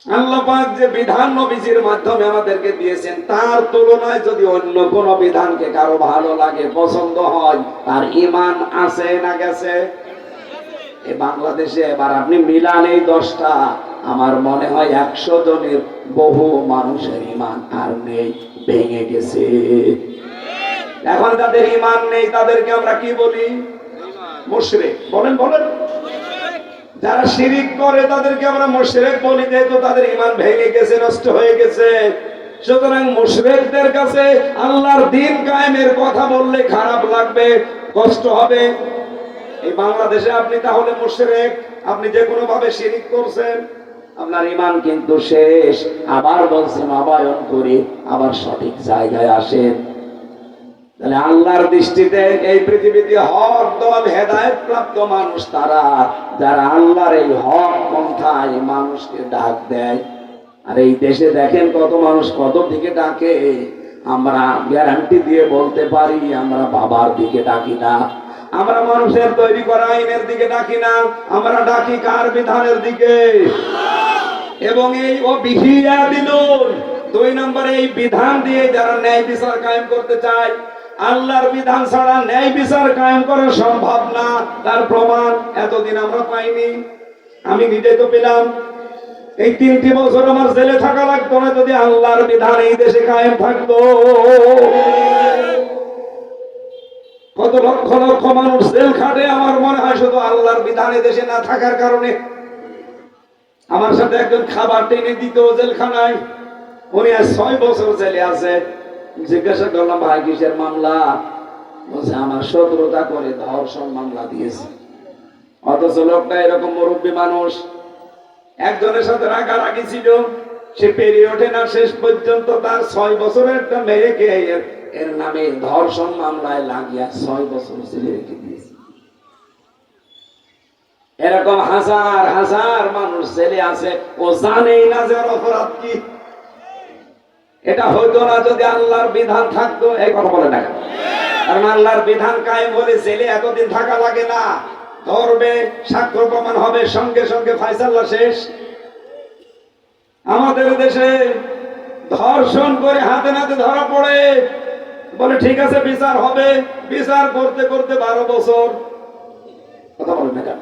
আল্লাহ পাক যে বিধান নবীজির মাধ্যমে আমাদেরকে দিয়েছেন, তার তুলনায় যদি অন্য কোন বিধানকে কারো ভালো লাগে, পছন্দ হয়, তার ঈমান আছে না গেছে? এই বাংলাদেশে এবার আপনি মিলান এই 10টা, আমার মনে হয় 100 জনের বহু মানুষের ঈমান আর নেই, ভেঙে গেছে। এখন যাদের ঈমান নেই তাদেরকে আমরা কি বলি? মুশরিক। বলেন বলেন। যারা শিরিক করে তাদেরকে আমরা মুশরিক বলি, যেহেতু তাদের ঈমান ভেঙে গেছে, নষ্ট হয়ে গেছে। সুতরাং মুশরিকদের কাছে আল্লাহর দ্বীন কায়েমের কথা বললে খারাপ লাগবে, কষ্ট হবে। এই বাংলাদেশে আপনি তাহলে মুশরিক, আপনি যে কোনো ভাবে শিরিক করছেন, আপনার ঈমান কিন্তু শেষ। আবার বলছি, নবায়ন করি, আবার সঠিক জায়গায় আসেন। তাহলে আল্লাহর দৃষ্টিতে এই পৃথিবীতে হক দল, হেদায়েত প্রাপ্ত মানুষ তারা, যারা আল্লাহর এই হক পন্থায় মানুষকে ডাক দেয়। আর এই দেশে দেখেন কত মানুষ কত দিকে ডাকে। আমরা গ্যারান্টি দিয়ে বলতে পারি, আমরা বাবার দিকে ডাকি না, আমরা মানুষের তৈরি করা আইনের দিকে ডাকি না, আমরা ডাকি কার? বিধানের দিকে। এবং এই অবিহিয়া দিলুন 2 নম্বরে, এই বিধান দিয়ে যারা ন্যায় বিচার কায়েম করতে চায়, আল্লাহর বিধান ছাড়া ন্যায় বিচার কায়েম করা সম্ভব না। তার প্রমাণ এতদিন আমরা পাইনি, আমি নিজেই তো পেলাম। এই 3টি বছর আমার জেলে থাকা লাগতো না যদি আল্লাহর বিধান এই দেশে কায়েম থাকতো। কত লক্ষ লক্ষ মানুষ জেল খাটে, আমার মনে হয় শুধু আল্লাহর বিধান এই দেশে না থাকার কারণে। আমার সাথে একজন খাবার টেনে দিত জেলখানায়, উনি আজ 6 বছর জেলে আছে। জিজ্ঞাসা করলাম, ভাই কিসের মামলা? বলছে আমার শত্রুতা করে ধর্ষণ মামলা দিয়েছে। অথচ লোকটা এরকম মুরব্বী মানুষ, একজনের সাথে রাগারাগি ছিল, সে পেরিয়ে ওঠে না, শেষ পর্যন্ত তার 6 বছরের একটা মেয়েকে এর নামে ধর্ষণ মামলায় লাগিয়ে 6 বছর জেলে রেখে দিয়েছে। এরকম হাজার হাজার মানুষ জেলে আছে, ও জানেই না যে ওর অপরাধ কি। এটা হইতো না যদি আল্লাহর বিধান থাকতো। এই কথা বলে না, কারণ আল্লাহর বিধান কায়েম হলে জেলে এতদিন থাকা লাগে না। ধরবে, সাক্ষ্য প্রমাণ হবে, সঙ্গে সঙ্গে ফায়সালা শেষ। আমাদের দেশে ধর্ষণ করে হাতে নাতে ধরা পড়ে, বলে ঠিক আছে বিচার হবে, বিচার করতে করতে 12 বছর। কথা বলেন না কেন?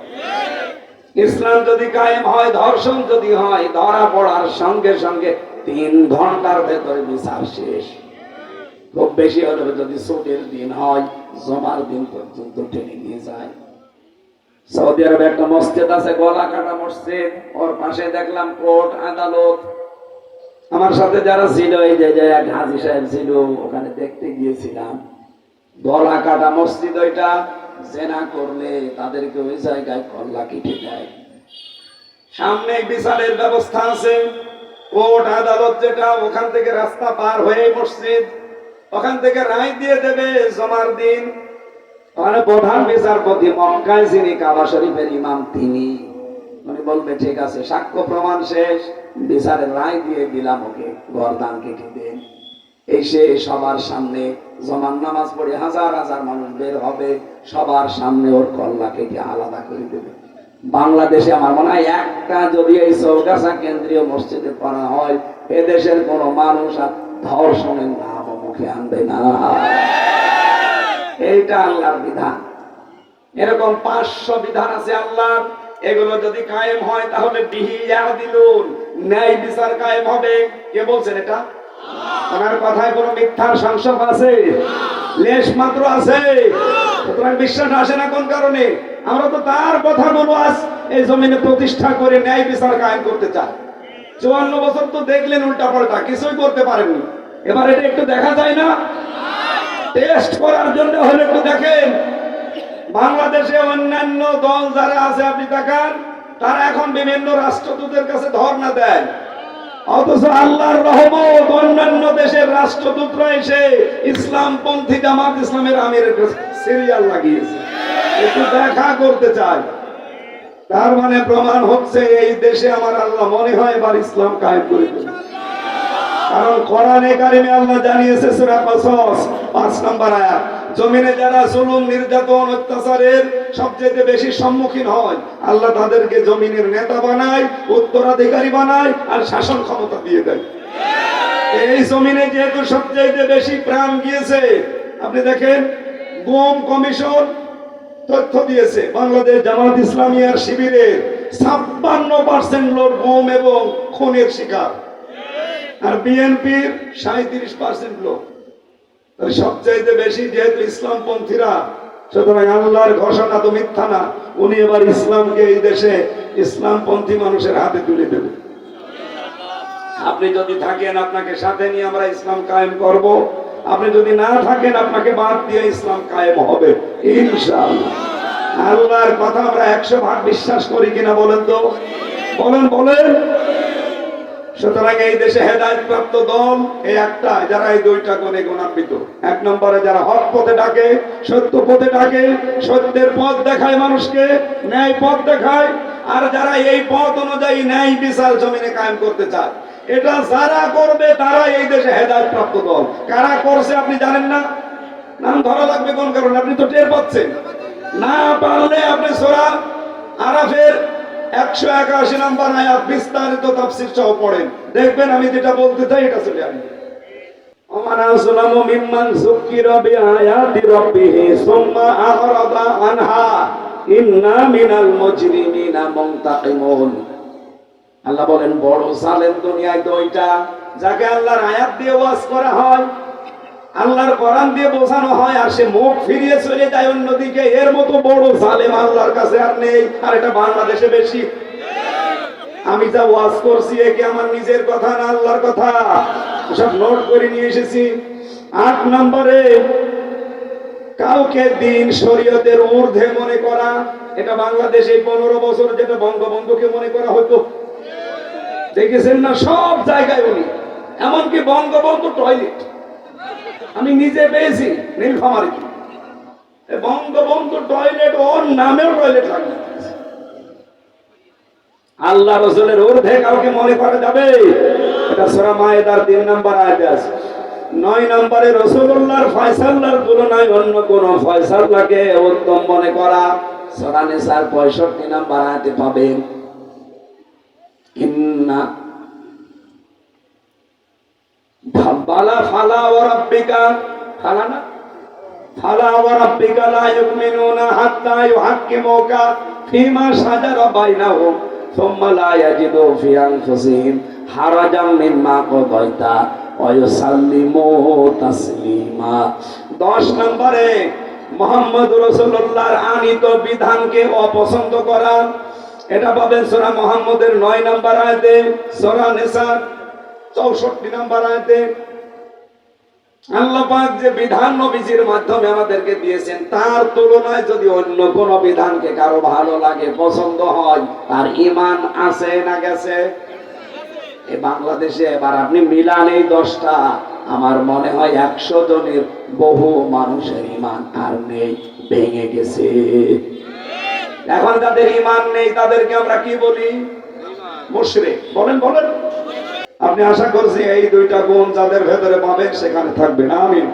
ইসলাম যদি কায়েম হয়, ধর্ষণ যদি হয়, ধরা পড়ার সঙ্গে সঙ্গে 3 ঘন্টার ভেতরে বিচার শেষ। খুব বেশি হলে যদি ছুটির দিন হয়, জমার দিন পর্যন্ত টেনে নিয়ে যায়। সৌদি আরবে একটা মসজিদ আছে, গলা কাটা মসজিদ, ওর পাশে দেখলাম কোর্ট আদালত। আমার সাথে যারা ছিল, এই যে এক হাজী সাহেব ছিল, ওখানে দেখতে গিয়েছিলাম। গলা কাটা মসজিদ ওইটা, জেনা করলে তাদেরকে ওই জায়গায় কল্লা কেটে দেয়। সামনে বিচারের ব্যবস্থা আছে, কোর্ট আদালত যেটা, ওখান থেকে রাস্তা পার হয়ে মসজিদ, ওখান থেকে রায় দিয়ে দেবে জমার দিন। ওখানে প্রধান বিচারপতি মক্কায় যিনি, কাবা শরীফের ইমাম, তিনি উনি বলবে ঠিক আছে, সাক্ষ্য প্রমাণ শেষ, বিচারের রায় দিয়ে দিলাম, ওকে গর্দান কেটে দেন। এই সে সবার সামনে জমান নামাজ পড়ে হাজার হাজার মানুষ বের হবে, সবার সামনে ওর কল্লা কেটে আলাদা করে দেবে। বাংলাদেশে আমার মনে হয় একটা যদি এই চৌগাছা কেন্দ্রীয় মসজিদে পড়া হয়, এদেশের কোন মানুষ আর ধর্ষণের নাম মুখে আনবে না। এইটা আল্লাহর বিধান। এরকম 500 বিধান আছে আল্লাহর, এগুলো যদি কায়েম হয় তাহলে বিহিয়া দিলুন, ন্যায় বিচার কায়েম হবে। কে বলছেন এটা? ওনার কথায় কোনো মিথ্যার সংসব আছে? লেশ মাত্র আছে? সুতরাং বিশ্বাস আসে না কোন কারণে? আমরা তো তার কথাগুলো আজ এই জমিনে প্রতিষ্ঠা করে ন্যায় বিচার কায়েম করতে চাই। 54 বছর তো দেখলেন উল্টা পাল্টা, কিছুই করতে পারেননি। এবার এটা একটু দেখা যায় না? টেস্ট করার জন্য হলে একটু দেখেন, বাংলাদেশে অন্যান্য দল যারা আছে আপনি তাকান, তারা এখন বিভিন্ন রাষ্ট্রদূতের কাছে ধর্ণা দেয়। অথচ আল্লাহর রহমত, অন্যান্য দেশের রাষ্ট্রদূতরা এসে ইসলামপন্থী জামাত ইসলামের আমিরের কাছে সিরিয়াল লাগিয়েছে, একটু দেখা করতে চায়। তার মানে প্রমাণ হচ্ছে এই দেশে আমার আল্লাহ মনে হয় এবার ইসলাম কায়েম করে দেবে। কারণ কোরআনে কারিমে আল্লাহ জানিয়েছে, সূরা কসস 5 নম্বর আয়াত, জমিনে যারা জুলুম, নির্যাতন, অত্যাচারের সবচেয়ে বেশি সম্মুখীন হয়, আল্লাহ তাদেরকে জমিনের নেতা বানায়, উত্তরাধিকারী বানায়, আর শাসন ক্ষমতা দিয়ে দেয়। এই জমিনে যেহেতু সবচেয়ে বেশি প্রাণ গিয়েছে, আপনি দেখেন গুম কমিশন তথ্য দিয়েছে, বাংলাদেশ জামাত ইসলামী আর শিবিরের 56% লোক গুম এবং খুনের শিকার, আর বিএনপির 37% লোক। সবচাইতে বেশি যেহেতু ইসলামপন্থীরা, সুতরাং আল্লাহর ঘোষণা তো মিথ্যা না, উনি এবার ইসলামকে এই দেশে ইসলামপন্থী মানুষের হাতে তুলে দেবে। আপনি যদি থাকেন, আপনাকে সাথে নিয়ে আমরা ইসলাম কায়েম করব, আপনি যদি না থাকেন, আপনাকে বাদ দিয়ে ইসলাম কায়েম হবে ইনশাআল্লাহ। আল্লাহর কথা আমরা 100% বিশ্বাস করি কিনা বলেন তো, বলেন। সুতরাং এই দেশে হেদায়েত প্রাপ্ত দল এই একটা, যারা এই দুইটা গুণে গুণান্বিত। এক নম্বরে যারা হক পথে ডাকে, সত্য পথে ডাকে, সত্যের পথ দেখায় মানুষকে, ন্যায় পথ দেখায়, আর যারা এই পথ অনুযায়ী ন্যায় বিচার জমিনে কায়েম করতে চায়। এটা যারা করবে তারা এই দেশে হেদায়েত প্রাপ্ত দল। কারা করছে আপনি জানেন না? নাম ধরা লাগবে কোন কারণে? আপনি তো টের পাচ্ছেন না। পারলে আপনি সূরা আরাফের 181 নম্বর আয়াত বিস্তারিত তাফসীর সহ পড়েন, দেখবেন আমি যেটা বলতে চাই এটা চলে আসবে। ওমান আসলামু মিম্মান যুক্কিরা বিআয়াতি রাব্বিহি সুম্মা আ'রাদা আনহা ইন্না মিনাল মুজরিমিনা মুনতাকিমুন। আল্লাহ বলেন, বড় জালেম দুনিয়ায় দুইটা, যাকে আল্লাহর আয়াত দিয়ে ওয়াজ করা হয়, আল্লাহর কোরআন দিয়ে বোঝানো হয়, আর সে মুখ ফিরিয়ে চলে যায় অন্যদিকে, এর মতো বড় জালেম আল্লাহর কাছে আর নেই। আর এটা বাংলাদেশে বেশি। আমি যা ওয়াজ করছি এ কি আমার নিজের কথা না আল্লাহর কথা? সব নোট করে নিয়ে এসেছি। 8 নম্বরে কাউকে দিন শরীয়তের ঊর্ধ্বে মনে করা, এটা বাংলাদেশে 15 বছর যেটা বঙ্গবন্ধুকে মনে করা হতো, দেখেছেন না? সব জায়গায় উনি, এমনকি বঙ্গবন্ধু টয়লেট আমি নিজে পেয়েছি নীলফামারীতে। বঙ্গবন্ধু টয়লেট ওর নামেও টয়লেট লাগে। আল্লাহ রাসূলের ঊর্ধ্বে কাউকে মনে করা যাবে? এটা সূরা মায়েদার 3 নম্বর আয়াতে আছে। 9 নম্বরে রাসূলুল্লাহর ফয়সালার তুলনায় অন্য কোন ফয়সালাকে উত্তম মনে করা, সূরা নিসার 65 নম্বর আয়াতে পাবেন। ইন্না ফালা ফালা ওয়া রাব্বিকা ফালা না ফালা ওয়া রাব্বিকা লা ইউমিনুনা হাত্তা ইউহাক্কিমুকা ফীমা শাজারা বাইনাহুম সুম্মা লা ইয়াজিদু ফি আনফুসিহিম হারাজাম মিম্মা কাদাইতা ওয়া ইউসাল্লিমু তাসলিমা। 10 নম্বরে মুহাম্মদ রাসূলুল্লাহর আনিত বিধানকে অপছন্দ করা, এটা পাবেন সূরা মুহাম্মদের 9 নম্বর আয়াতে, সূরা নিসার 64 নম্বর আয়াতে। আল্লাহ পাক যে বিধান নবীজির মাধ্যমে আমাদেরকে দিয়েছেন, তার তুলনায় যদি অন্য কোন বিধানকে কারো ভালো লাগে, পছন্দ হয়, তার ঈমান আছে না গেছে? এই বাংলাদেশে এবার আপনি মিলান এই 10টা, আমার মনে হয় 100 জনের বহু মানুষের ঈমান আর নেই, ভেঙে গেছে। এখন যাদের ঈমান নেই তাদেরকে আমরা কি বলি? মুশরিক। বলেন। আপনি আশা করছি এই 2টা গুণ যাদের ভেতরে পাবেন সেখানে থাকবেন। আমিন।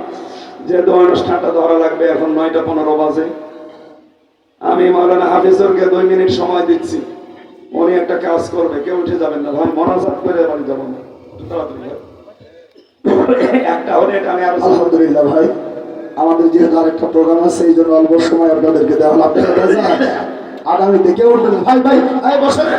যেহেতু অনুষ্ঠানটা ধরা লাগবে, এখন 9:15 বাজে, আমি মাওলানা হাফিজুরকে 2 মিনিট সময় দিচ্ছি। উনি একটা কাজ করবে, কেউ উঠে যাবেন না ভাই, মোনাজাত করে বাড়ি যাবো না, তাড়াতাড়ি একটা হলে এটা আমি আরো। আলহামদুলিল্লাহ ভাই, আমাদের যেহেতু আরেকটা প্রোগ্রাম আছে, এই জন্য অল্প সময় আপনাদেরকে দেওয়া লাগবে। আগামীতে কেউ উঠবেন ভাই, বসেন।